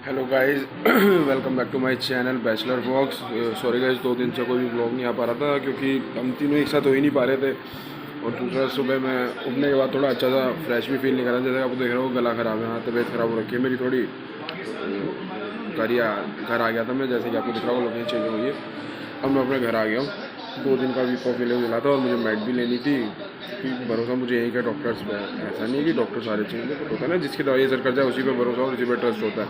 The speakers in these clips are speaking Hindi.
Hello guys, welcome back to my channel bachelor vlogs. Sorry guys, 2 दिन से कोई भी व्लॉग नहीं आ पा रहा था क्योंकि हम तीनों एक साथ हो ही नहीं पा रहे थे। और दूसरा, सुबह मैं उठने के बाद थोड़ा अच्छा सा फ्रेश भी फील नहीं कर रहा। जैसे आप देख रहे हो, गला ख़राब है, तबीयत ख़राब हो रखी है मेरी थोड़ी। घर आ गया था मैं, जैसे कि आपको दिख रहा हूँ, लोकेशन चेंज हुई है। अब मैं अपने घर आ गया हूँ। 2 दिन का वीक ऑफ मिला था और मुझे मेड भी लेनी थी क्योंकि भरोसा मुझे यहीं का डॉक्टर्स पे है। ऐसा नहीं कि डॉक्टर सारे चेंज होता है ना, जिसकी दवाई असर कर जाए उसी पे भरोसा और उसी पे ट्रस्ट होता है।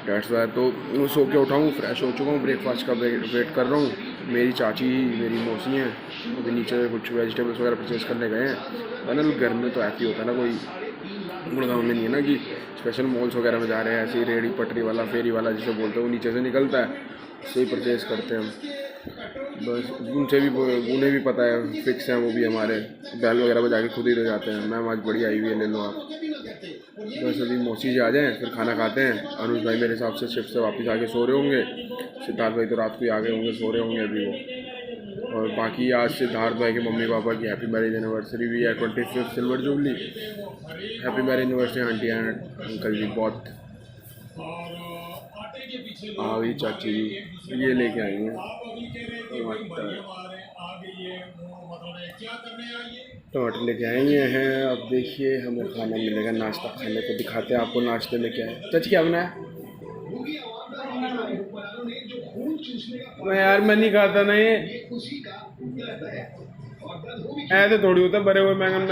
That's why. तो सो के उठाऊँ, फ्रेश हो चुका हूँ, ब्रेकफास्ट का वेट कर रहा हूँ। मेरी चाची, मेरी मौसी हैं, अभी नीचे कुछ वेजिटेबल्स वगैरह परचेज़ करने गए हैं। वरना घर में तो ऐसे ही होता है ना, कोई गुड़गांव में नहीं है ना कि स्पेशल मॉल्स वगैरह में जा रहे हैं। ऐसे ही रेडी पटरी वाला, फेरी वाला जिसे बोलते हैं, वो नीचे से निकलता है, उससे ही परचेज़ करते हैं हम। बस उनसे भी, उन्हें भी पता है, फिक्स हैं वो भी हमारे। बैल वगैरह पर जाके खुद ही रह जाते हैं। मैम आज बड़ी आई हुई है, ले लो आप। बस अभी मौसी जी आ जाएँ फिर खाना खाते हैं। अनुज भाई मेरे हिसाब से शिफ्ट से वापस आके सो रहे होंगे। सिद्धार्थ भाई तो रात को ही आ गए होंगे, सो रहे होंगे अभी वो। और बाकी आज सिद्धार्थ भाई के मम्मी पापा की हैप्पी मैरिज एनिवर्सरी भी है, 25th silver jubilee. Happy marriage anniversary aunty and uncle ji बहुत। हाँ वही चाची जी ये लेके आई हैं टमाटर लेके आएंगे हैं। अब देखिए हमें खाना मिलेगा, नाश्ता खाने को दिखाते हैं आपको। नाश्ते में क्या है चाची, क्या बनाया? मैं नहीं खाता ना ये। ऐसे थोड़ी होता है बड़े हुए बैंगन।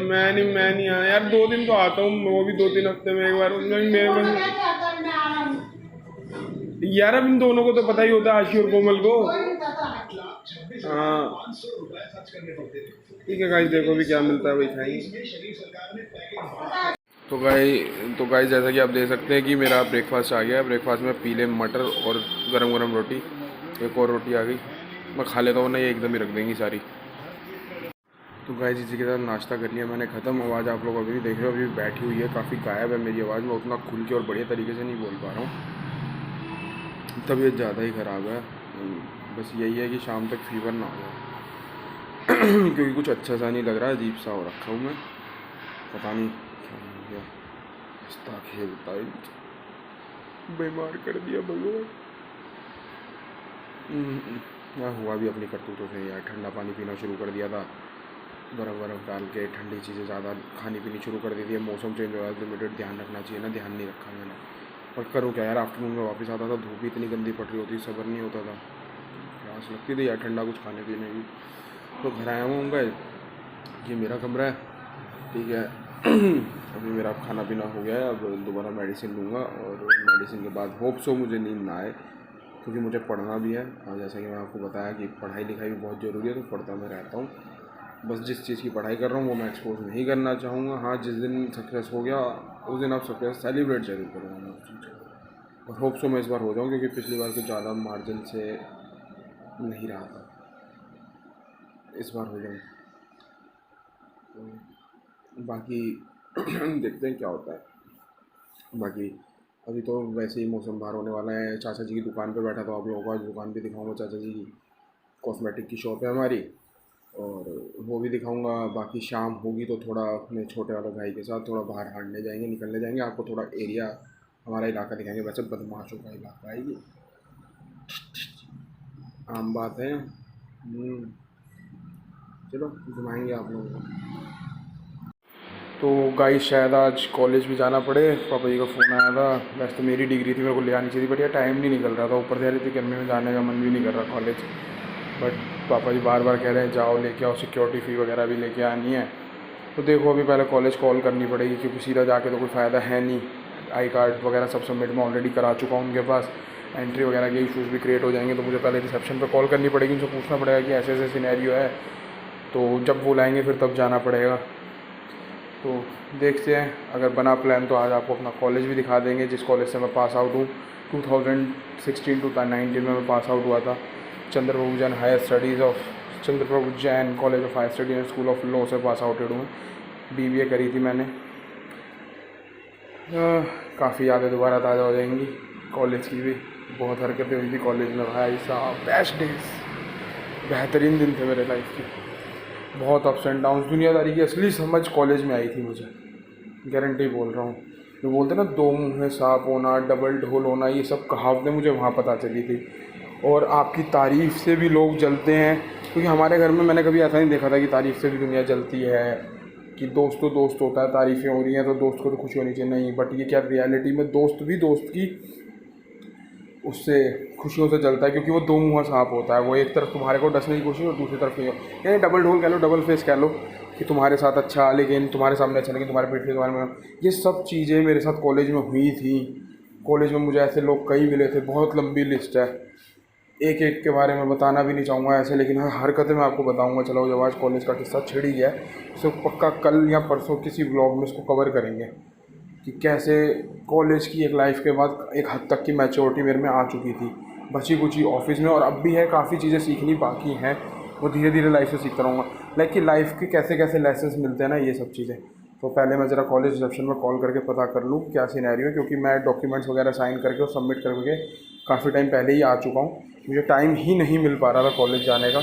मैं नहीं आया यार। 2 दिन तो आता हूँ, वो भी 2-3 हफ्ते में एक बार। उसमें भी मेरे मन यार, अब इन दोनों को तो पता ही होता है, आशी और कोमल को। हाँ ठीक है गाइस, देखो भी क्या मिलता है वही खाएंगे। तो गाइस जैसा कि आप देख सकते हैं कि मेरा ब्रेकफास्ट आ गया है। ब्रेकफास्ट में पीले मटर और गरम गरम रोटी, एक और रोटी आ गई। मैं खा लेता हूँ ना, ये एकदम ही रख देंगी सारी। तो गाइस इसी के साथ नाश्ता कर लिया मैंने ख़त्म। आवाज़ आप लोग अभी देख रहे हो, अभी बैठी हुई है, काफ़ी गायब है मेरी आवाज़। मैं उतना खुल के और बढ़िया तरीके से नहीं बोल पा रहा हूँ, तबीयत ज़्यादा ही ख़राब है। बस यही है कि शाम तक फीवर ना हो जाए क्योंकि कुछ अच्छा सा नहीं लग रहा है, अजीब सा हो रखा हूँ मैं, पता नहीं क्या खेलता है, बीमार कर दिया भगवान। मैं हुआ भी अपनी करतूतों से यार। ठंडा पानी पीना शुरू कर दिया था, बर्फ़ डाल के ठंडी चीज़ें ज़्यादा खानी पीनी शुरू कर दी थी। मौसम चेंज हो रहा है, लिमिटेड ध्यान रखना चाहिए ना, ध्यान नहीं रखा मैंने। और करूँ क्या यार, आफ्टरनून में वापस आता था, धूप भी इतनी गंदी पड़ रही होती, सब्र नहीं होता था, प्यास लगती थी यार ठंडा कुछ खाने पीने की। तो घर आया हूँ गए, ये मेरा कमरा है, ठीक है। अभी मेरा खाना पीना हो गया है। अब दोबारा मेडिसिन लूँगा और मेडिसिन के बाद होप सो मुझे नींद ना आए, क्योंकि मुझे पढ़ना भी है। और जैसा कि मैं आपको बताया कि पढ़ाई लिखाई भी बहुत ज़रूरी है, तो पढ़ता मैं रहता हूँ। बस जिस चीज़ की पढ़ाई कर रहा हूँ वो मैं एक्सपोज नहीं करना चाहूँगा। हाँ, जिस दिन सक्सेस हो गया उस दिन आप सक्सेस सेलिब्रेट जरूर करूँगा मैं उस चीज़ को। और होप सो मैं इस बार हो जाऊँ, क्योंकि पिछली बार कुछ ज़्यादा मार्जिन से नहीं रहा था, इस बार हो जाऊँ। तो बाकी देखते हैं क्या होता है। बाकी अभी तो वैसे ही मौसम बाहर होने वाला है। चाचा जी की दुकान पे बैठा था, आप लोगों को आज दुकान भी दिखाऊंगा। चाचा जी की कॉस्मेटिक की शॉप है हमारी, और वो भी दिखाऊंगा। बाकी शाम होगी तो थोड़ा अपने छोटे वाले भाई के साथ थोड़ा बाहर हारने जाएंगे, निकलने जाएंगे, आपको थोड़ा एरिया हमारा इलाका दिखाएंगे। वैसे बदमाशों का इलाका है ये, आम बात है। चलो घुमाएंगे आप लोगों को। तो गाइस शायद आज कॉलेज भी जाना पड़े, पापा जी का फ़ोन आया था। वैसे तो मेरी डिग्री थी, मेरे को ले आनी चाहिए, बट यार टाइम नहीं निकल रहा था। ऊपर से यार इतनी गर्मी में जाने का मन भी नहीं कर रहा कॉलेज। बट पापा जी बार बार कह रहे हैं जाओ लेके आओ, सिक्योरिटी फ़ी वगैरह भी लेके आनी है। तो देखो अभी पहले कॉलेज कॉल करनी पड़ेगी, क्योंकि सीधा जाके तो कोई फ़ायदा है नहीं। आई कार्ड वगैरह सब सबमिट मैं ऑलरेडी करा चुका हूँ उनके पास। एंट्री वगैरह के इशूज़ भी क्रिएट हो जाएंगे, तो मुझे पहले रिसेप्शन पर कॉल करनी पड़ेगी, उनसे पूछना पड़ेगा कि ऐसे ऐसे सिनेरियो है। तो जब वो लाएँगे फिर तब जाना पड़ेगा। तो देखते हैं, अगर बना प्लान तो आज आपको अपना कॉलेज भी दिखा देंगे, जिस कॉलेज से मैं पास आउट हूँ। 2016 to 19 में मैं पास आउट हुआ था। Chandraprabhu Jain higher studies of Chandraprabhu Jain college of higher study and school of law से पास आउटेड हूँ। BBA करी थी मैंने। काफ़ी यादें दोबारा ताज़ा हो जाएंगी कॉलेज की भी। बहुत हरकतें हुई थी कॉलेज में भाई साहब, बेस्ट डेज, बेहतरीन दिन थे मेरे लाइफ के। बहुत अप्स एंड डाउन्स, दुनियादारी की असली समझ कॉलेज में आई थी मुझे, गारंटी बोल रहा हूँ। जो बोलते हैं ना, दो मुँह सांप होना, डबल ढोल होना, ये सब कहावतें मुझे वहाँ पता चली थी। और आपकी तारीफ़ से भी लोग जलते हैं, क्योंकि हमारे घर में मैंने कभी ऐसा नहीं देखा था कि तारीफ़ से भी दुनिया जलती है, कि दोस्त तो दोस्त होता है, तारीफ़ें हो रही हैं तो दोस्त को तो खुशी होनी चाहिए। नहीं, बट ये क्या रियलिटी में दोस्त भी दोस्त की उससे खुशियों से जलता है, क्योंकि वो दो मुँहा सांप होता है। वो एक तरफ तुम्हारे को डसने की कोशिश और दूसरी तरफ नहीं हो, यानी डबल ढोल कह लो, डबल फेस कह लो, कि तुम्हारे साथ अच्छा लेकिन तुम्हारे सामने अच्छा लेकिन तुम्हारे पीठ पे तुम्हारे में। ये सब चीज़ें मेरे साथ कॉलेज में हुई थी। कॉलेज में मुझे ऐसे लोग कई मिले थे, बहुत लंबी लिस्ट है, एक एक के बारे में बताना भी नहीं चाहूँगा ऐसे, लेकिन हाँ हरकतें मैं आपको बताऊँगा। चलो, जब आज कॉलेज का किस्सा छिड़ ही गया है तो पक्का कल या परसों किसी व्लॉग में इसको कवर करेंगे कि कैसे कॉलेज की एक लाइफ के बाद एक हद तक की मैच्योरिटी मेरे में आ चुकी थी। बची कुची ऑफिस में और अब भी है, काफ़ी चीज़ें सीखनी बाकी हैं, वो धीरे धीरे लाइफ से सीखता रहूँगा। लाइक कि लाइफ के कैसे कैसे लेसन्स मिलते हैं ना, ये सब चीज़ें। तो पहले मैं ज़रा कॉलेज रिसेप्शन में कॉल करके पता कर लूँ क्या सिनेरियो है, क्योंकि मैं डॉक्यूमेंट्स वगैरह साइन करके और सबमिट करके काफ़ी टाइम पहले ही आ चुका हूँ। मुझे टाइम ही नहीं मिल पा रहा था कॉलेज जाने का।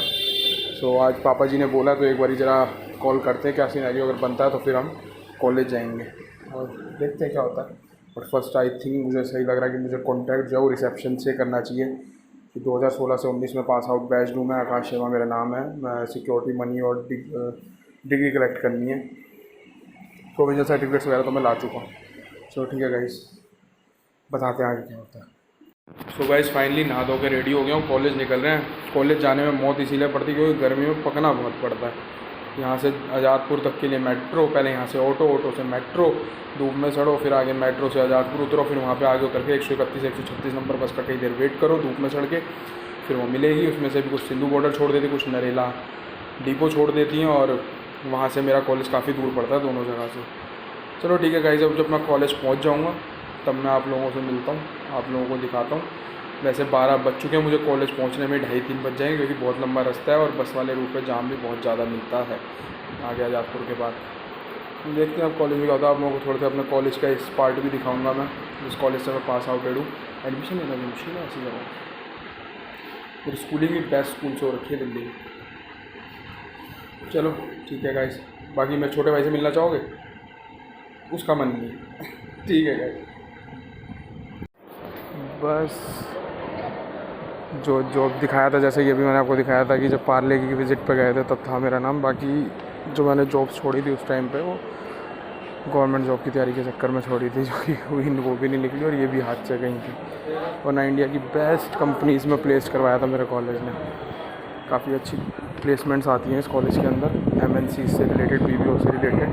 सो आज पापा जी ने बोला तो एक बार ज़रा कॉल करते हैं, क्या सिनेरियो अगर बनता है तो फिर हम कॉलेज जाएंगे और देखते हैं क्या होता है। बट फर्स्ट आई थिंक मुझे सही लग रहा है कि मुझे कॉन्टैक्ट जो है वो रिसेप्शन से करना चाहिए, कि 2016 से 19 में पास आउट बैच लूँ मैं। आकाश शर्मा मेरा नाम है, मैं सिक्योरिटी मनी और डिग्री कलेक्ट करनी है। प्रोविजनल सर्टिफिकेट्स वगैरह तो मैं ला चुका हूँ। चलो ठीक है गाइस, बताते हैं आगे क्या होता है। सो गाइस फाइनली नहा धो के रेडी हो गया हूँ, कॉलेज निकल रहे हैं। कॉलेज जाने में मौत इसीलिए पड़ती है क्योंकि गर्मी में पकना बहुत पड़ता है। यहाँ से आज़ादपुर तक के लिए मेट्रो, पहले यहाँ से ऑटो, ऑटो से मेट्रो, धूप में चढ़ो, फिर आगे मेट्रो से आज़ादपुर उतरो, फिर वहाँ पे आगे उतर के 131 136 नंबर बस का कई देर वेट करो धूप में चढ़ के, फिर वो मिलेगी। उसमें से भी कुछ सिंधु बॉर्डर छोड़ देती, कुछ नरेला डिपो छोड़ देती हैं, और वहाँ से मेरा कॉलेज काफ़ी दूर पड़ता है दोनों जगह से। चलो ठीक है गाइस, जब मैं कॉलेज पहुँच जाऊँगा तब मैं आप लोगों से मिलता हूँ, आप लोगों को दिखाता हूँ। वैसे 12 बज चुके हैं, मुझे कॉलेज पहुंचने में 2:30-3 बज जाएंगे, क्योंकि बहुत लंबा रास्ता है और बस वाले रूट पे जाम भी बहुत ज़्यादा मिलता है आगे आज़ादपुर के बाद। देखते हैं अब कॉलेज में क्या होता है। आप लोगों को थोड़ा सा अपने कॉलेज का इस पार्ट भी दिखाऊंगा मैं, जिस कॉलेज से मैं पास आउटेड हूँ। एडमिशन लेना भी मुश्किल है ऐसी जगह, और स्कूलिंग भी बेस्ट स्कूल से हो रखी है दिल्ली। चलो ठीक है गाइस, बाकी मैं छोटे भाई से मिलना चाहोगे? उसका मन नहीं ठीक है गाइस, बस जो जॉब दिखाया था, जैसे कि अभी मैंने आपको दिखाया था कि जब पार्ले की विज़िट पे गए थे तब था मेरा नाम। बाकी जो मैंने जॉब छोड़ी थी उस टाइम पे वो गवर्नमेंट जॉब की तैयारी के चक्कर में छोड़ी थी, जो कि वो भी नहीं निकली और ये भी हाथ से गई थी। और ना इंडिया की बेस्ट कंपनीज़ में प्लेस करवाया था मेरे कॉलेज ने। काफ़ी अच्छी प्लेसमेंट्स आती हैं इस कॉलेज के अंदर, MNC से रिलेटेड, BPO से रिलेटेड,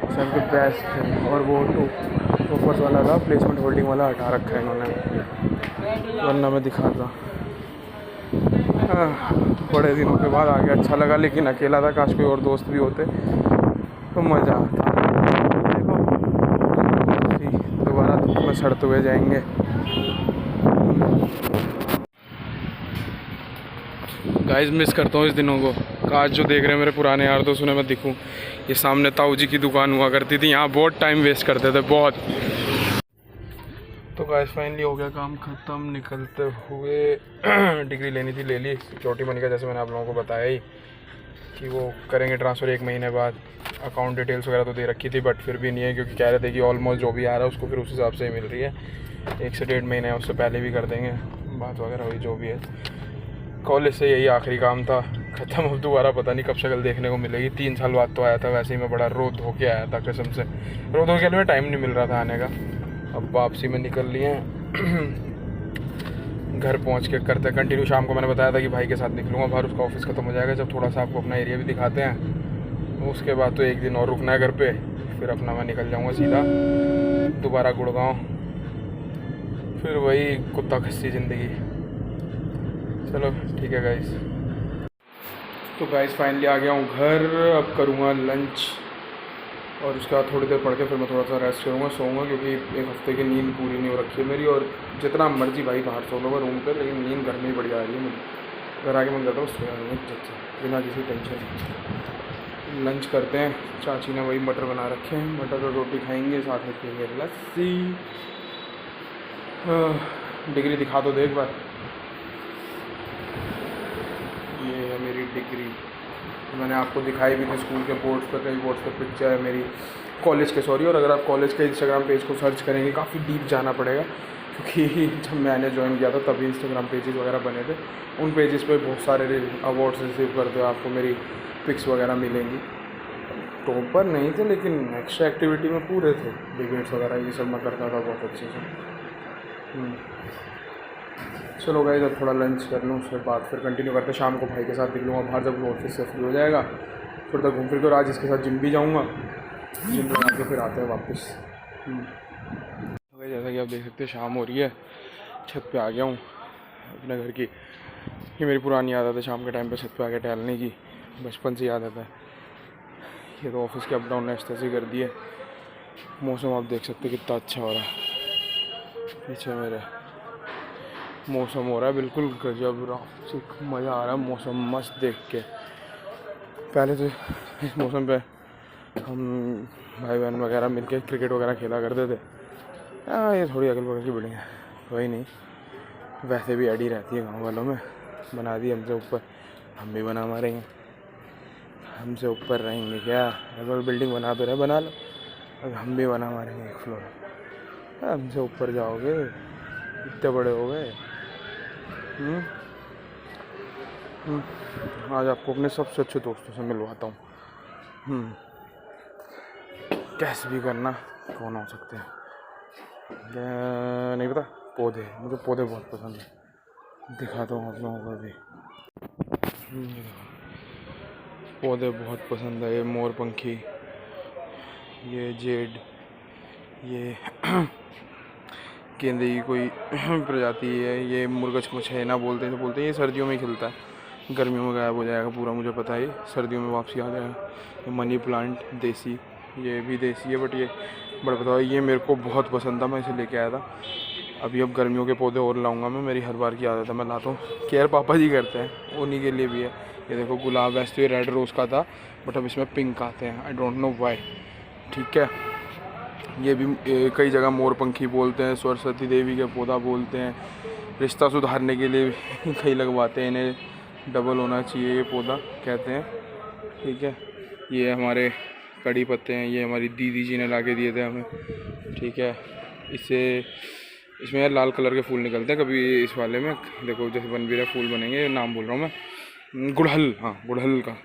सबके बेस्ट है। और वो टॉपर्स वाला था, प्लेसमेंट होल्डिंग वाला हटा रखा है इन्होंने, वरना मैं दिखाता। बड़े दिनों के बाद आ गया, अच्छा लगा, लेकिन अकेला था, काश कोई और दोस्त भी होते तो मज़ा आता। देखो दोबारा धूप में सड़ते हुए जाएंगे। गाइस मिस करता हूँ इस दिनों को, काश जो देख रहे हैं मेरे पुराने यार दोस्त उन्हें मैं दिखूँ। ये सामने ताऊ जी की दुकान हुआ करती थी, यहाँ बहुत टाइम वेस्ट करते थे बहुत। तो गाइस फाइनली हो गया काम ख़त्म, निकलते हुए डिग्री लेनी थी, ले ली। सिक्योरिटी मनी का जैसे मैंने आप लोगों को बताया ही कि वो करेंगे ट्रांसफ़र 1 महीने बाद। अकाउंट डिटेल्स वगैरह तो दे रखी थी, बट फिर भी नहीं है, क्योंकि कह रहे थे कि ऑलमोस्ट जो भी आ रहा है उसको फिर उस हिसाब से ही मिल रही है। 1 से 1.5 महीने है, उससे पहले भी कर देंगे, बात वगैरह हुई जो भी है। कॉलेज से यही आखिरी काम था, ख़त्म। अब दोबारा पता नहीं कब शक्ल देखने को मिलेगी। 3 साल बाद तो आया था, वैसे ही मैं बड़ा रो धो के आया था कसम से। रो धो के लिए टाइम नहीं मिल रहा था आने का। अब वापसी में निकल लिए हैं घर पहुंच के करते कंटिन्यू। शाम को मैंने बताया था कि भाई के साथ निकलूँगा बाहर, उसका ऑफिस खत्म हो जाएगा जब, थोड़ा सा आपको अपना एरिया भी दिखाते हैं। उसके बाद तो 1 दिन और रुकना है घर पे, फिर अपना मैं निकल जाऊँगा सीधा दोबारा गुड़गांव, फिर वही कुत्ता खस्सी ज़िंदगी। चलो ठीक है गाइस। तो गाइस फाइनली आ गया हूँ घर, अब करूँगा लंच और उसके बाद थोड़ी देर पढ़ के फिर मैं थोड़ा सा रेस्ट करूँगा, सोऊंगा, क्योंकि 1 हफ्ते की नींद पूरी नहीं हो रखी है मेरी। और जितना मर्जी भाई बाहर सो लूँगा रूम पे, लेकिन नींद घर में ही बढ़िया आ रही है मुझे। घर आके मन करता हूँ सो जाऊँगा बिना किसी टेंशन। लंच करते हैं, चाची ने वही मटर बना रखे हैं, मटर और रोटी खाएंगे, साथ में पिएंगे लस्सी। डिग्री दिखा दो देख बार, ये है मेरी डिग्री। मैंने आपको दिखाई भी थी स्कूल के बोर्ड्स पर, कई बोर्ड्स पर पिक्चर है मेरी। कॉलेज के, सॉरी। और अगर आप कॉलेज के इंस्टाग्राम पेज को सर्च करेंगे काफ़ी डीप जाना पड़ेगा, क्योंकि जब मैंने ज्वाइन किया था तभी इंस्टाग्राम पेजेस वगैरह बने थे। उन पेजेस पे बहुत सारे अवार्ड्स रिसीव करते हुए आपको मेरी पिक्स वगैरह मिलेंगी। टॉपर नहीं थे लेकिन एक्स्ट्रा एक्टिविटी में पूरे थे, डिबेट्स वगैरह ये सब मैं करता था बहुत अच्छे से। चलो गाइस, अब थोड़ा लंच कर लूँ, उसके बाद फिर कंटिन्यू करते। शाम को भाई के साथ निकलूँगा बाहर, जब वो ऑफिस से फ्री हो जाएगा फिर तक घूम फिर कर आज इसके साथ जिम भी जाऊँगा। जिम लगा के फिर आते हैं वापस। तो गाइस, जैसा कि आप देख सकते हैं शाम हो रही है, छत पे आ गया हूँ अपने घर की। ये मेरी पुरानी आदत है शाम के टाइम पे छत पे आके टहलने की, बचपन से आदत है। ये तो ऑफिस के अप डाउन ने ऐसे कर दिए। मौसम आप देख सकते हैं कितना अच्छा हो रहा है, पीछे मेरे मौसम हो रहा है बिल्कुल गजब, मज़ा आ रहा है मौसम मस्त देख के। पहले तो इस मौसम पे हम भाई बहन वगैरह मिलके क्रिकेट वगैरह खेला करते थे। ये थोड़ी अगल बगल की बिल्डिंग है, कोई नहीं, वैसे भी अड़ी रहती है गाँव वालों में। बना दी हमसे ऊपर, हम भी बना मारेंगे। हमसे ऊपर रहेंगे क्या, अगर बिल्डिंग बना तो रहे बना लो, अब हम भी बना मारेंगे एक फ्लोर। हमसे ऊपर जाओगे, इतने बड़े हो गए। आज आपको अपने सबसे अच्छे दोस्तों से मिलवाता हूँ। कैसे भी करना, कौन हो सकते हैं नहीं पता। पौधे, मुझे पौधे बहुत पसंद है, दिखाता हूँ आप लोगों को भी। पौधे बहुत पसंद है। ये मोरपंखी, ये जेड, ये गेंदे की कोई प्रजाति है, ये मुर्गच ना बोलते हैं, ये सर्दियों में ही खिलता है, गर्मियों में गायब हो जाएगा पूरा, मुझे पता है, सर्दियों में वापसी आ जाएगा। ये मनी प्लांट देसी, ये भी देसी है बट ये बड़ा बताओ, ये मेरे को बहुत पसंद था, मैं इसे लेके आया था। अभी अब गर्मियों के पौधे और लाऊंगा मैं, मेरी हर बार की आदत है, मैं लाता हूँ। केयर पापा जी करते हैं, उन्हीं के लिए भी है। ये देखो गुलाब, वैसे तो ये रेड रोज़ का था बट अब इसमें पिंक आते हैं, आई डोंट नो वाई। ठीक है, ये भी कई जगह मोरपंखी बोलते हैं, सरस्वती देवी का पौधा बोलते हैं, रिश्ता सुधारने के लिए कई लगवाते हैं, इन्हें डबल होना चाहिए ये पौधा कहते हैं। ठीक है, ये हमारे कड़ी पत्ते हैं, ये हमारी दीदी जी ने ला के दिए थे हमें। ठीक है, इसमें यार लाल कलर के फूल निकलते हैं कभी इस वाले में, देखो जैसे बन भी रहा फूल बनेंगे, नाम बोल रहा हूँ मैं, गुड़हल, हाँ गुड़हल का।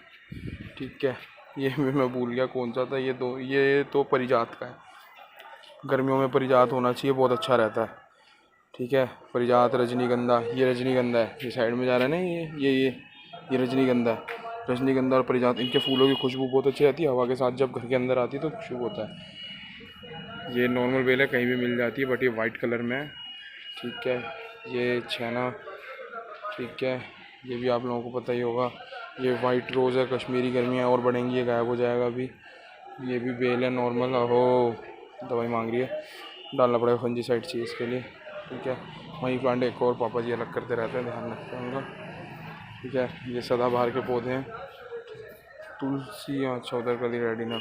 ठीक है, ये मैं भूल गया कौन सा था, ये तो परिजात का है, गर्मियों में परिजात होना चाहिए, बहुत अच्छा रहता है। ठीक है, परिजात, रजनीगंधा, ये रजनीगंधा है, ये साइड में जा रहा है ना, ये रजनीगंधा है। रजनीगंधा और परिजात, इनके फूलों की खुशबू बहुत अच्छी आती है, हवा के साथ जब घर के अंदर आती है तो खुशबू होता है। ये नॉर्मल बेल है, कहीं भी मिल जाती है बट ये वाइट कलर में है। ठीक है, ये छैना, ठीक है, ये भी आप लोगों को पता ही होगा। ये वाइट रोज़ है, कश्मीरी, गर्मियाँ और बढ़ेंगी, ये गायब हो जाएगा अभी। ये भी बेल है नॉर्मल, हो दवाई मांग रही है, डालना पड़ेगा फंजीसाइड चाहिए इसके लिए। ठीक है, मनी प्लांट एक और पापा जी अलग करते रहते हैं, ध्यान रखते हैं उनका। ठीक है, ये सदाबहार के पौधे हैं। तुलसी, अच्छा उधर कर दी रेडी ना,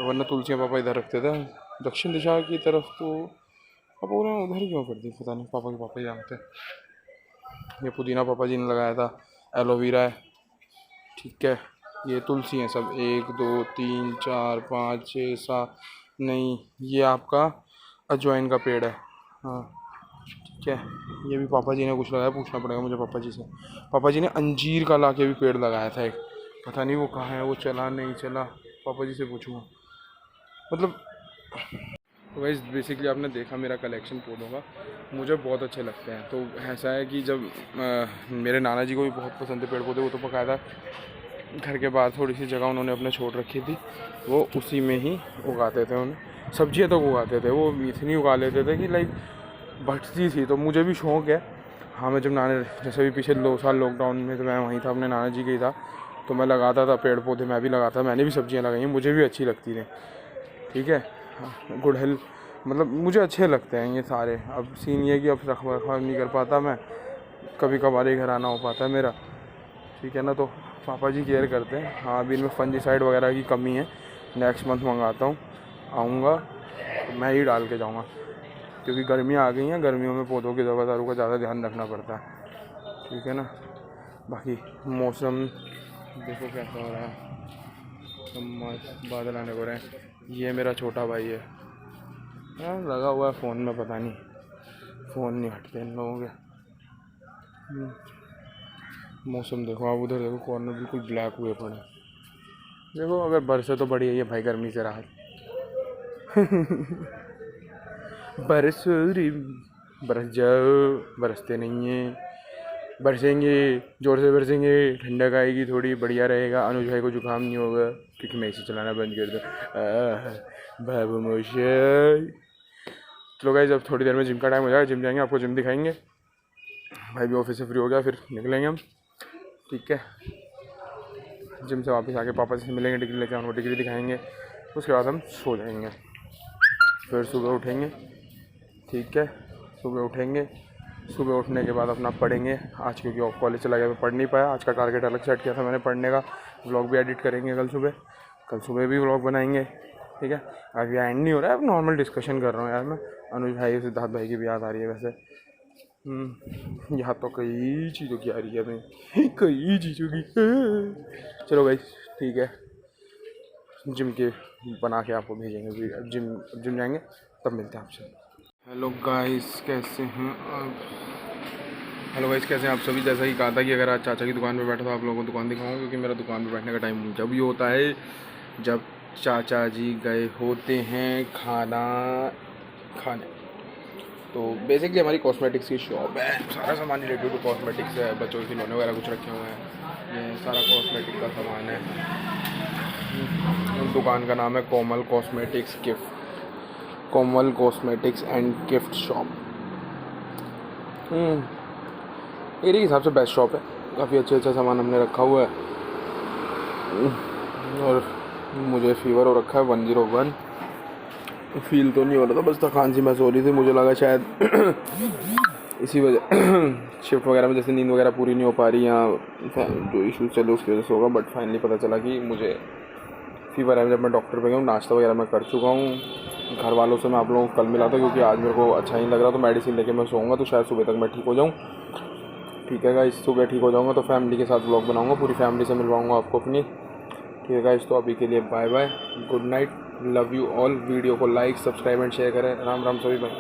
वरना तुलसियाँ पापा इधर रखते थे दक्षिण दिशा की तरफ, तो पापा उन्होंने उधर क्यों कर दी पता नहीं, पापा के पापा ही जानते हैं। ये पुदीना पापा जी ने लगाया था, एलोवेरा है। ठीक है, ये तुलसी हैं सब, 1 2 3 4 5 6 7, नहीं ये आपका अजवाइन का पेड़ है। हाँ ठीक है, ये भी पापा जी ने कुछ लगाया, पूछना पड़ेगा मुझे पापा जी से। पापा जी ने अंजीर का लाके भी पेड़ लगाया था एक, पता नहीं वो कहाँ है, वो चला नहीं चला, पापा जी से पूछूंगा। मतलब वैस बेसिकली आपने देखा मेरा कलेक्शन पौधों का, मुझे बहुत अच्छे लगते हैं। तो ऐसा है कि जब मेरे नाना जी को भी बहुत पसंद थे पेड़ पौधे, वो तो बकायदा घर के बाहर थोड़ी सी जगह उन्होंने अपने छोड़ रखी थी, वो उसी में ही उगाते थे। उन्हें सब्जियां तो उगाते थे, वो इतनी उगा लेते थे कि लाइक बढ़ती थी। तो मुझे भी शौक़ है। हाँ, मैं जब नाना, जैसे भी पिछले 2 साल लॉकडाउन में तो मैं वहीं था, अपने नाना जी के ही था, तो मैं लगाता था पेड़ पौधे, मैं भी लगाता, मैंने भी सब्जियां लगाई हैं, मुझे भी अच्छी लगती थी। ठीक है, गुड़हल, मतलब मुझे अच्छे लगते हैं ये सारे। अब सीन ये कि अब रखरखाव नहीं कर पाता मैं, कभी कभार ही घर आना हो पाता है मेरा। ठीक है ना, तो पापा जी केयर करते हैं। हाँ, अभी इनमें फंजीसाइड वगैरह की कमी है, नेक्स्ट मंथ मंगाता हूँ, आऊँगा तो मैं ही डाल के जाऊँगा, क्योंकि गर्मियाँ आ गई हैं, गर्मियों में पौधों की दवादारों का ज़्यादा ध्यान रखना पड़ता है। ठीक है ना, बाकी मौसम देखो कैसा हो रहा है, मस्त बादल आने को रहे हैं। ये मेरा छोटा भाई है, हाँ लगा हुआ है फ़ोन में, पता नहीं फ़ोन नहीं हटते इन लोगों के। मौसम देखो आप, उधर देखो कॉर्नर बिल्कुल ब्लैक हुए पड़े। देखो अगर बरसे तो बढ़िया है भाई, गर्मी से राहत। बरस रे बरस जाओ, बरसते नहीं हैं, बरसेंगे, ज़ोर से बरसेंगे, ठंडक आएगी थोड़ी, बढ़िया रहेगा। अनुज भाई को जुकाम नहीं होगा क्योंकि मैं इसे चलाना बंद कर दूँ। बाबू मोशाई। चलो गाइस, अब थोड़ी देर में जिम का टाइम हो जाएगा, जिम जाएंगे, आपको जिम दिखाएंगे। भाई भी ऑफिस से फ्री हो गया, फिर निकलेंगे हम, ठीक है। जिम से वापस आके पापा से मिलेंगे, डिग्री लेके उनको डिग्री दिखाएंगे, उसके बाद हम सो जाएंगे। फिर सुबह उठेंगे, ठीक है। सुबह उठेंगे, सुबह उठने के बाद अपना पढ़ेंगे। आज क्योंकि ऑफ कॉलेज चला गया तो पढ़ नहीं पाया, आज का टारगेट अलग सेट किया था मैंने पढ़ने का। व्लॉग भी एडिट करेंगे कल सुबह भी व्लॉग बनाएंगे, ठीक है। अभी एंड नहीं हो रहा है, अब नॉर्मल डिस्कशन कर रहा हूँ यार मैं। अनुज भाई, सिद्धार्थ भाई की भी याद आ रही है वैसे। यहाँ तो कई चीज़ों की आ रही है भाई, कई चीज़ों की। चलो भाई ठीक है, जिम के बना के आपको भेजेंगे, जिम जाएंगे तब मिलते हैं आपसे। हेलो गाइस कैसे हैं आप सभी। जैसा कि कहा था कि अगर आज चाचा की दुकान पे बैठा तो आप लोगों को दुकान दिखाऊंगा, क्योंकि मेरा दुकान पे बैठने का टाइम जब ही होता है जब चाचा जी गए होते हैं खाना खाने। तो बेसिकली हमारी कॉस्मेटिक्स की शॉप है, सारा सामान रिलेटेड टू कॉस्मेटिक्स है, बच्चों के खिलौने वगैरह कुछ रखे हुए हैं, ये सारा कॉस्मेटिक का सामान है। दुकान का नाम है Komal cosmetics and gift shop. Area के हिसाब से बेस्ट शॉप है, काफ़ी अच्छा सामान हमने रखा हुआ है। और मुझे फीवर हो रखा है 101, फील तो नहीं हो रहा था, बस थकान सी महसूस हो रही थी। मुझे लगा शायद इसी वजह शिफ्ट वगैरह में जैसे नींद वगैरह पूरी नहीं हो पा रही, या जो इशू चले उसकी वजह से होगा। बट फाइनली पता चला कि मुझे फीवर है। जब मैं डॉक्टर पे गया हूँ, नाश्ता वगैरह मैं कर चुका हूँ। घर वालों से मैं आप लोगों को कल मिला था, क्योंकि आज मेरे को अच्छा नहीं लग रहा, तो मेडिसिन लेके मैं सोऊंगा, तो शायद सुबह तक मैं ठीक हो जाऊँ, ठीक है गाइस। सुबह ठीक हो जाऊँगा तो फैमिली के साथ व्लॉग बनाऊँगा, पूरी फैमिली से मिलवाऊँगा आपको अपनी, ठीक है गाइस। तो अभी के लिए bye bye, good night, love you all. Video को लाइक, सब्सक्राइब एंड शेयर करें। राम राम सभी भाई।